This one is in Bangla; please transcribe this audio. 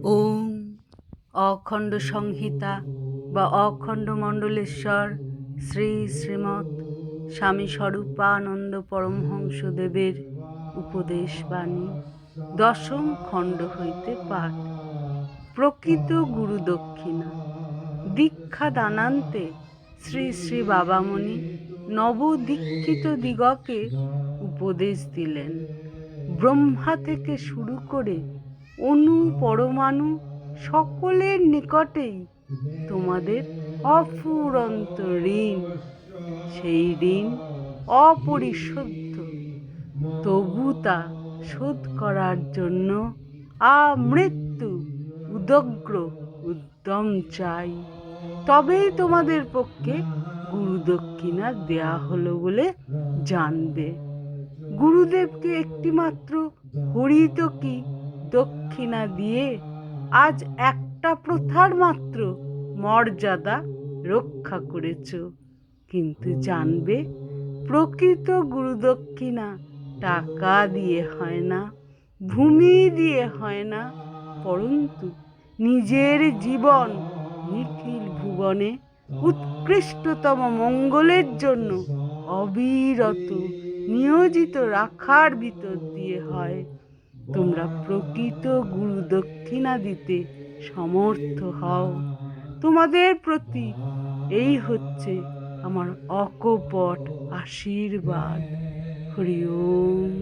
ওম অখণ্ড সংহিতা বা অখণ্ড মণ্ডলেশ্বর শ্রী শ্রীমৎ স্বামী স্বরূপানন্দ পরমহংসদেবের উপদেশ বাণী দশম খণ্ড হইতে পাঠ। প্রকৃত গুরু দক্ষিণা। দীক্ষা দানান্তে শ্রী শ্রী বাবামণি নবদীক্ষিত দিগকে উপদেশ দিলেন। ব্রহ্মা থেকে শুরু করে অণু পরমাণু সকলের নিকটেই তোমাদের অফুরন্ত ঋণ। সেই ঋণ অপরিশোধ্য, তবু তা শোধ করার জন্য আমৃত্যু উদগ্র উদ্যম চাই। তবেই তোমাদের পক্ষে গুরু দক্ষিণা দেয়া হলো বলে জানবে। গুরুদেবকে একটিমাত্র হরিতকি দক্ষিণা দিয়ে আজ একটা প্রথার মাত্র মর্যাদা রক্ষা করেছ। কিন্তু জানবে, প্রকৃত গুরু দক্ষিণা টাকা দিয়ে হয় না, ভূমি দিয়ে হয় না, পরন্তু নিজের জীবন নিখিল ভুবনে উৎকৃষ্টতম মঙ্গলের জন্য অবিরত নিয়োজিত রাখার ভিতর দিয়ে হয়। তোমরা প্রকৃত গুরু দক্ষিণা দিতে সমর্থ হও। তোমাদের প্রতি এই হচ্ছে আমার অকপট আশীর্বাদ। হরি ওম।